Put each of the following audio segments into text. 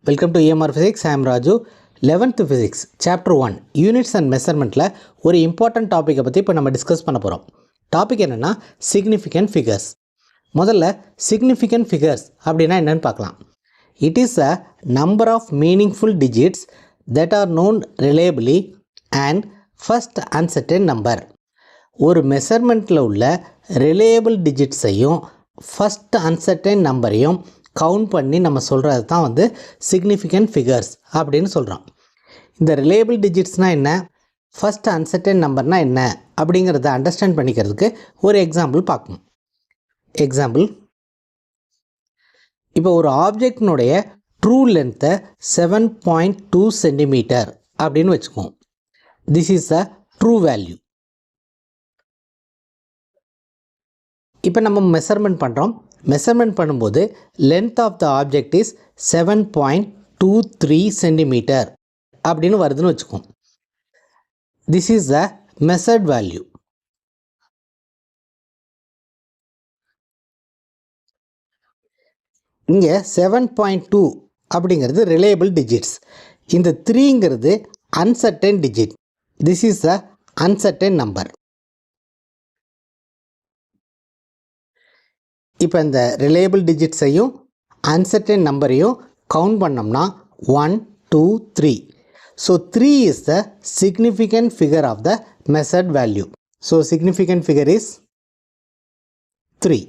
Welcome to EMR Physics. I am Raju. 11th Physics, Chapter 1, Units and Measurementல ஒரு important topic பற்றி இப்போ நம்ம discuss பண்ண போகிறோம். டாபிக் என்னென்னா significant figures. முதல்ல significant figures அப்படின்னா என்னன்னு பார்க்கலாம். It is a number of meaningful digits that are known reliably and first uncertain number. ஒரு மெஷர்மெண்ட்டில் உள்ள ரிலேயபிள் டிஜிட்ஸையும் ஃபஸ்ட் அன்சர்டைன் நம்பரையும் கவுண்ட் பண்ணி நம்ம சொல்கிறது தான் வந்து சிக்னிஃபிகண்ட் ஃபிகர்ஸ் அப்படின்னு சொல்கிறோம். இந்த ரிலேயபிள் டிஜிட்ஸ்னால் என்ன, ஃபஸ்ட் அன்சர்டைன் நம்பர்னால் என்ன அப்படிங்கிறத அண்டர்ஸ்டாண்ட் பண்ணிக்கிறதுக்கு ஒரு எக்ஸாம்பிள் பார்க்கணும். எக்ஸாம்பிள், இப்போ ஒரு ஆப்ஜெக்டினுடைய ட்ரூ லென்த்தை 7.2 சென்டிமீட்டர் அப்படின்னு வச்சுக்குவோம். This is a true value. இப்போ நம்ம மெஷர்மெண்ட் பண்ணுறோம். மெஷர்மெண்ட் பண்ணும்போது length of the object is 7.23 centimetre அப்படின்னு வருதுன்னு வச்சுக்கோம். This is the measured value. இங்கே 7.2 அப்படிங்கிறது ரிலேயபிள் டிஜிட்ஸ். இந்த 3ங்கிறது uncertain digit. This is the uncertain number. இப்போ இந்த ரிலேயபிள் டிஜிட்ஸையும் அன்சர்டைன் நம்பரையும் கவுண்ட் பண்ணோம்னா 1, 2, 3. So 3 is the significant figure of the measured value. So significant figure is 3.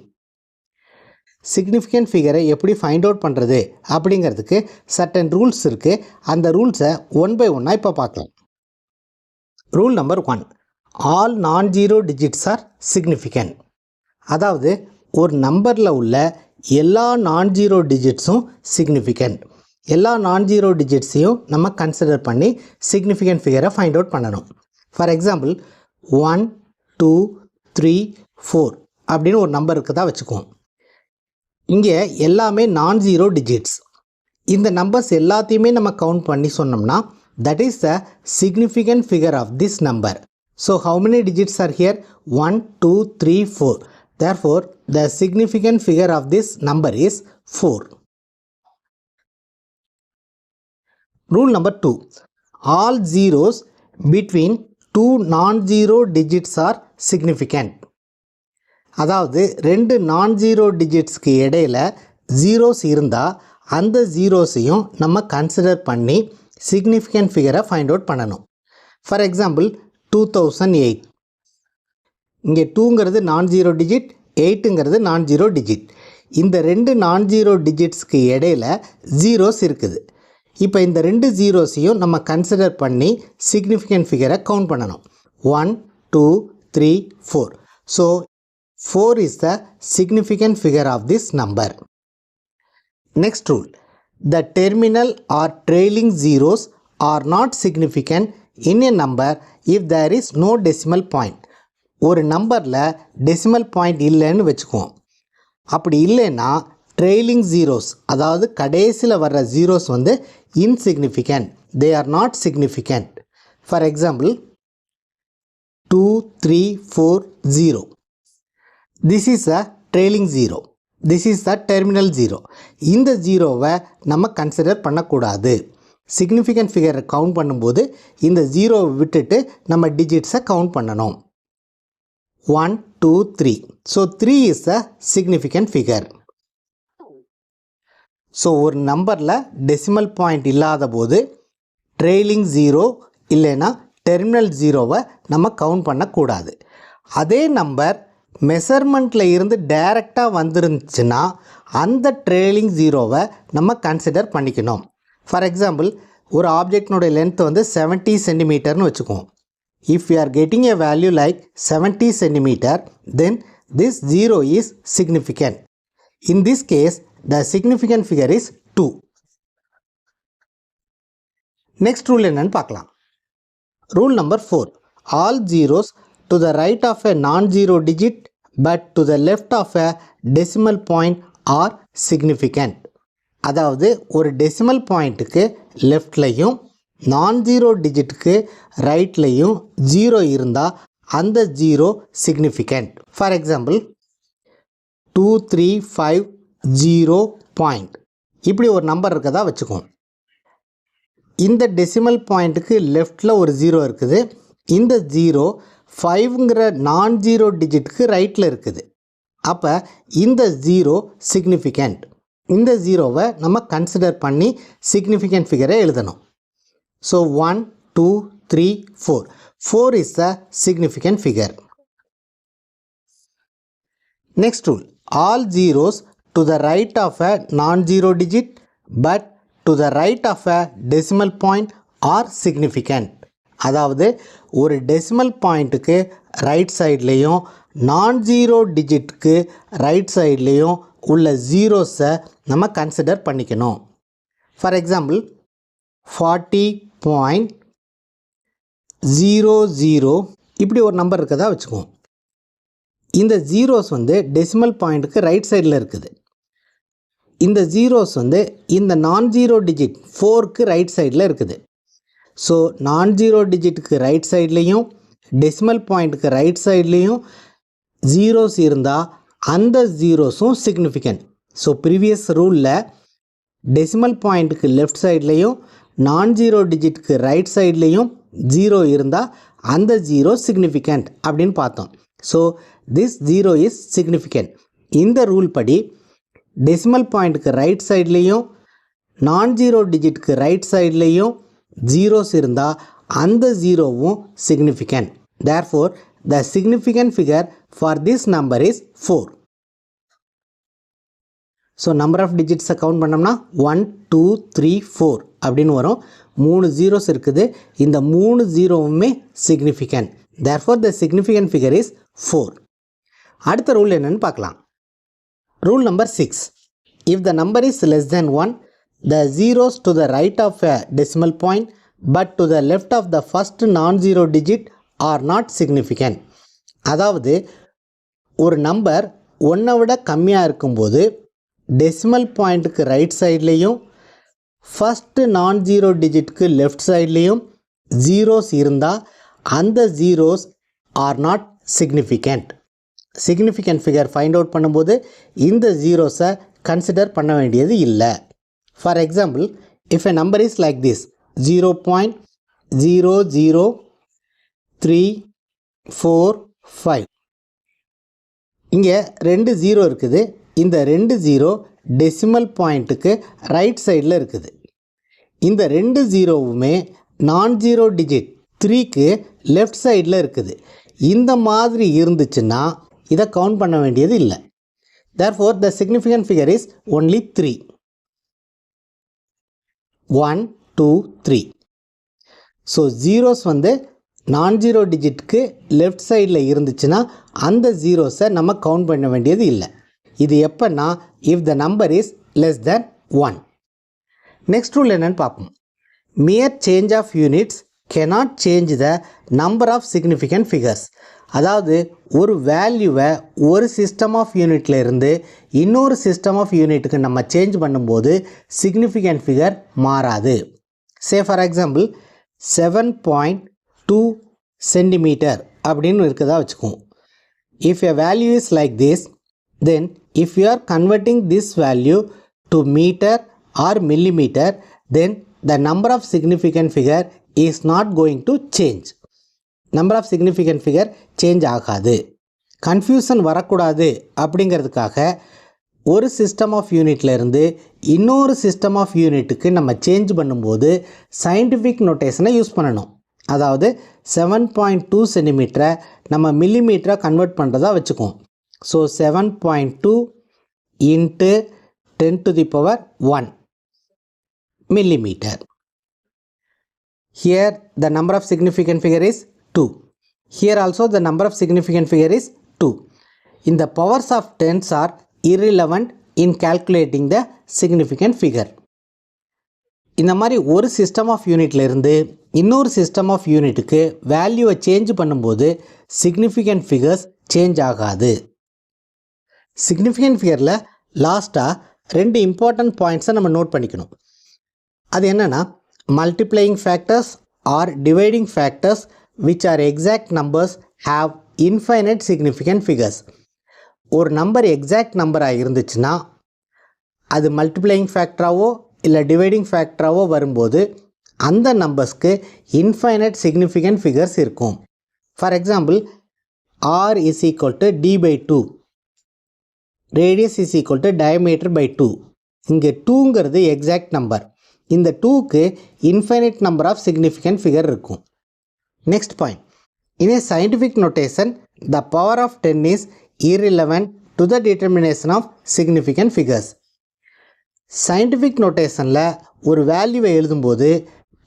Significant ஃபிகரை எப்படி ஃபைண்ட் அவுட் பண்ணுறது அப்படிங்கிறதுக்கு சர்டன் ரூல்ஸ் இருக்குது. அந்த ரூல்ஸை ஒன் பை ஒன்னாக இப்போ பார்க்கலாம். ரூல் நம்பர் 1, ஆல் நான் ஜீரோ டிஜிட்ஸ் ஆர் சிக்னிஃபிகண்ட். அதாவது ஒரு நம்பரில் உள்ள எல்லா நான் ஜீரோ டிஜிட்ஸும் சிக்னிஃபிகண்ட். எல்லா நான் ஜீரோ டிஜிட்ஸையும் நம்ம கன்சிடர் பண்ணி சிக்னிஃபிகண்ட் ஃபிகரை ஃபைண்ட் அவுட் பண்ணணும். ஃபார் எக்ஸாம்பிள் 1, 2, 3, 4 அப்படின்னு ஒரு நம்பர் இருக்குதா வச்சுக்குவோம். இங்கே எல்லாமே நான் ஜீரோ டிஜிட்ஸ். இந்த நம்பர்ஸ் எல்லாத்தையுமே நம்ம கவுண்ட் பண்ணி சொன்னோம்னா that is the significant figure of this number. So how many digits are here? 1, 2, 3, 4. Therefore, the significant figure of this number is 4. Rule number 2, all zeros between two non-zero digits are significant. அதாவது ரெண்டு நான்-ஜீரோ டிஜிட்ஸ்க்கு இடையில் zeros இருந்தால் அந்த ஜீரோஸையும் நம்ம consider பண்ணி significant ஃபிகரை find out பண்ணணும். For example 2008. இங்கே 2ங்கிறது நான் ஜீரோ டிஜிட், 8ங்கிறது நான் ஜீரோ டிஜிட். இந்த ரெண்டு நான் ஜீரோ டிஜிட்ஸ்க்கு இடையில் ஜீரோஸ் இருக்குது. இப்போ இந்த ரெண்டு ஜீரோஸையும் நம்ம கன்சிடர் பண்ணி சிக்னிஃபிகண்ட் ஃபிகரை கவுண்ட் பண்ணணும். 1, 2, 3, 4. So 4 is the significant figure of this number. Next rule, the terminal are trailing zeros are not significant in a number if there is no decimal point. ஒரு நம்பரில் decimal point இல்லைன்னு வச்சுக்குவோம். அப்படி இல்லைன்னா trailing zeros, அதாவது கடைசியில் வர்ற zeros வந்து insignificant, they are not significant. For example 2, 3, 4, 0. This is a trailing zero. This is a terminal zero. இந்த ஜீரோவை நம்ம கன்சிடர் பண்ணக்கூடாது. சிக்னிஃபிகண்ட் ஃபிகரை கவுண்ட் பண்ணும்போது இந்த ஜீரோவை விட்டுட்டு நம்ம டிஜிட்ஸை கவுண்ட் பண்ணணும். 1, 2, 3. So 3 is a significant figure. So ஒரு நம்பரில் டெசிமல் பாயிண்ட் இல்லாத போது ட்ரெய்லிங் ஜீரோ இல்லைன்னா டெர்மினல் ஜீரோவை நம்ம கவுண்ட் பண்ணக்கூடாது. அதே நம்பர் மெஷர்மெண்ட்டில் இருந்து டைரெக்டாக வந்துருந்துச்சுன்னா அந்த ட்ரெய்லிங் ஜீரோவை நம்ம கன்சிடர் பண்ணிக்கணும். ஃபார் எக்ஸாம்பிள் ஒரு ஆப்ஜெக்டினுடைய லென்த் வந்து 70 சென்டிமீட்டர்னு வச்சுக்குவோம். If we are getting a value like 70 centimeter, then this zero is significant. In this case, the significant figure is 2. Next rule என்னன்னு பார்க்கலாம். Rule number 4, all zeros to the right of a non-zero digit but to the left of a decimal point are significant. அதாவது ஒரு decimal பாயிண்ட்டுக்கு லெஃப்ட்லையும் நான் zero டிஜிட்டுக்கு ரைட்லையும் zero இருந்தால் அந்த zero significant. For example 2, 3, 5, 0 point இப்படி ஒரு நம்பர் இருக்கதா வச்சுக்கோம். இந்த டெசிமல் பாயிண்ட்டுக்கு லெஃப்டில் ஒரு 0 இருக்குது. இந்த 0 5ங்கிற நான் ஜீரோ டிஜிட்டுக்கு ரைட்டில் இருக்குது. அப்போ இந்த 0 சிக்னிஃபிகண்ட். இந்த 0வை நம்ம கன்சிடர் பண்ணி சிக்னிஃபிகண்ட் ஃபிகரை எழுதணும். So 1 2 3 4. 4 is the significant figure. Next rule. All zeros to the right of a non-zero digit but to the right of a decimal point are significant. அதாவது ஒரு டெசிமல் பாயிண்ட்டுக்கு ரைட் சைட்லேயும் non zero டிஜிட்டுக்கு right சைட்லேயும் உள்ள ஜீரோஸை நம்ம consider பண்ணிக்கணும். For example 40.00 இப்படி ஒரு நம்பர் இருக்கதா வச்சுக்குவோம். இந்த ஜீரோஸ் டெசிமல் பாயிண்ட்டுக்கு ரைட் சைடில் இருக்குது. இந்த ஜீரோஸ் இந்த நான் ஜீரோ டிஜிட் 4க்கு ரைட் சைடில் இருக்குது. ஸோ நான் ஜீரோ டிஜிட்டுக்கு ரைட் சைட்லேயும் டெசிமல் பாயிண்ட்டுக்கு ரைட் சைட்லேயும் ஜீரோஸ் இருந்தால் அந்த ஜீரோஸும் சிக்னிஃபிகண்ட். ஸோ ப்ரீவியஸ் ரூலில் டெசிமல் பாயிண்ட்டுக்கு லெஃப்ட் சைட்லேயும் நான் ஜீரோ டிஜிட்டுக்கு ரைட் சைட்லேயும் 0 இருந்தால் அந்த 0 சிக்னிஃபிகண்ட் அப்படின்னு பார்த்தோம். So this 0 is significant. இந்த ரூல் படி டெசிமல் பாயிண்ட்டுக்கு ரைட் சைட்லேயும் நான் ஜீரோ டிஜிட்டுக்கு ரைட் சைட்லேயும் ஜீரோஸ் இருந்தால் அந்த ஜீரோவும் significant. Therefore the significant figure for this number is 4. So number of டிஜிட்ஸை கவுண்ட் பண்ணோம்னா 1 2 3 4 அப்படின்னு வரும். 3 ஜீரோஸ் இருக்குது. இந்த 3 ஜீரோவுமே significant. Therefore the significant figure is 4. அடுத்த ரூல் என்னன்னு பார்க்கலாம். Rule number 6. If the number is less than 1, the zeros to the right of a decimal point but to the left of the first non-zero digit are not significant. அதாவது ஒரு number 1 விட கம்மியாக இருக்கும்போது decimal பாயிண்ட்டுக்கு right சைட்லேயும் first நான் zero டிஜிட்டுக்கு left சைட்லேயும் ஜீரோஸ் இருந்தால் அந்த zeros are not significant. Significant figure find out பண்ணும்போது இந்த ஜீரோஸை கன்சிடர் பண்ண வேண்டியது இல்லை. For example, if a number is like this 0.00345, இங்கே 2 ஜீரோ இருக்குது. இந்த 2 ஜீரோ டெசிமல் பாயிண்ட்டுக்கு ரைட் சைடில் இருக்குது. இந்த 2 ஜீரோவுமே நான் ஜீரோ டிஜிட் 3க்கு லெஃப்ட் சைடில் இருக்குது. இந்த மாதிரி இருந்துச்சுன்னா இதை கவுண்ட் பண்ண வேண்டியது இல்லை. Therefore, the significant figure is only 3. 1 2 3. So zeros நான் ஜீரோ டிஜிட்க்கு லெஃப்ட் சைடில் இருந்துச்சுன்னா அந்த ஜீரோஸை நம்ம கவுண்ட் பண்ண வேண்டியது இல்லை. இது எப்போன்னா if the number is less than 1. Next rule என்னன்னு பார்ப்போம். Mere change of units cannot change the number of significant figures. அதாவது ஒரு வேல்யூவை ஒரு சிஸ்டம் ஆஃப் யூனிட்டில் இருந்து இன்னொரு சிஸ்டம் ஆஃப் யூனிட்டுக்கு நம்ம சேஞ்ச் பண்ணும்போது சிக்னிஃபிகண்ட் ஃபிகர் மாறாது. சே ஃபார் எக்ஸாம்பிள் 7.2 சென்டிமீட்டர் அப்படின்னு இருக்கதா வச்சுக்குவோம். If a value is like this, then if you are converting this value to metre or millimetre, then the number of significant figure is not going to change. Number of significant figure change ஆகாது. Confusion வரக்கூடாது அப்படிங்கிறதுக்காக ஒரு system of யூனிட்டில் இருந்து இன்னொரு system of யூனிட்டுக்கு நம்ம change பண்ணும்போது சயின்டிஃபிக் நோட்டேஷனை யூஸ் பண்ணணும். அதாவது 7.2 சென்டிமீட்டரை நம்ம மில்லிமீட்டராக கன்வெர்ட் பண்ணுறதா வச்சுக்குவோம். So 7.2 into 10⁻1 millimeter. Here the number of significant figure is 2. Here also the number of significant figure is 2. In the powers of tens are irrelevant in calculating the significant figure. இந்த மாதிரி ஒரு system of யூனிட்ல இருந்து இன்னொரு system of யூனிட்டுக்கு வேல்யூவை change பண்ணும்போது significant figures change ஆகாது. சிக்னிஃபிகண்ட் ஃபிகரில் லாஸ்ட்டாக 2 இம்பார்ட்டன்ட் பாயிண்ட்ஸை நம்ம நோட் பண்ணிக்கணும். அது என்னென்னா, multiplying factors R dividing factors which are exact numbers have infinite significant figures. ஒரு நம்பர் எக்ஸாக்ட் நம்பராக இருந்துச்சுன்னா அது மல்டிப்ளையிங் ஃபேக்டராகவோ இல்லை டிவைடிங் ஃபேக்டராகவோ வரும்போது அந்த நம்பர்ஸ்க்கு இன்ஃபைனைட் சிக்னிஃபிகண்ட் ஃபிகர்ஸ் இருக்கும். For example r is equal to d by 2, radius is equal to diameter by 2. இங்கே 2ங்கிறது exact number. இந்த 2க்கு infinite number of significant figure இருக்கும். Next point, in a scientific notation the power of 10 is irrelevant to the determination of significant figures. Scientific நோட்டேஷனில் ஒரு வேல்யூவை எழுதும்போது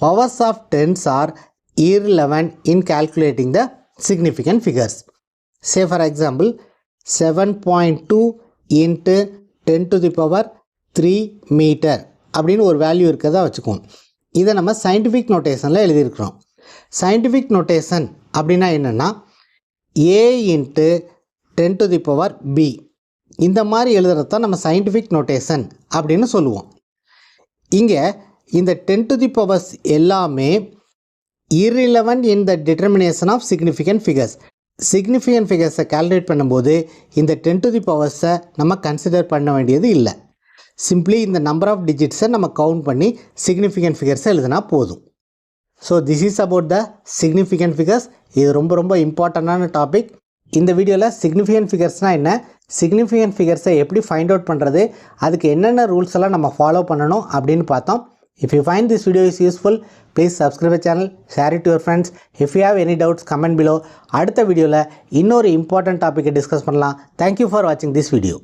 powers of 10s are irrelevant in calculating the significant figures. Say for example 7.2 into 10 to the power 3 meter அப்படின்னு ஒரு value இருக்கிறதா வச்சுக்குவோம். இதை நம்ம சயின்டிஃபிக் நோட்டேஷனில் எழுதியிருக்கிறோம். சயின்டிஃபிக் நோட்டேஷன் அப்படின்னா என்னென்னா a into 10 to the power b, இந்த மாதிரி எழுதுறது தான் நம்ம சயின்டிஃபிக் நோட்டேஷன் அப்படின்னு சொல்லுவோம். இங்கே இந்த 10 to the powers எல்லாமே irrelevant in the determination of significant figures. Significant ஃபிகர்ஸை கால்குலேட் பண்ணும்போது இந்த 10 to the powers-ஐ நம்ம கன்சிடர் பண்ண வேண்டியது இல்லை. சிம்பிளி இந்த நம்பர் ஆஃப் டிஜிட்ஸை நம்ம கவுண்ட் பண்ணி சிக்னிஃபிகண்ட் ஃபிகர்ஸை எழுதினா போதும். So this is about the significant figures. இது ரொம்ப ரொம்ப இம்பார்ட்டண்டான டாபிக். இந்த வீடியோவில் சிக்னிஃபிகண்ட் ஃபிகர்ஸ்னால் என்ன, சிக்னிஃபிகண்ட் ஃபிகர்ஸை எப்படி ஃபைண்ட் அவுட் பண்ணுறது, அதுக்கு என்னென்ன ரூல்ஸ் எல்லாம் நம்ம ஃபாலோ பண்ணணும் அப்படின்னு பார்த்தோம். If you find this video is useful, please subscribe the channel, share it to your friends. If you have any doubts, comment below. அடுத்த வீடியோவில் இன்னொரு இம்பார்ட்டன்ட் டாப்பிக்கை டிஸ்கஸ் பண்ணலாம். Thank you for watching this video.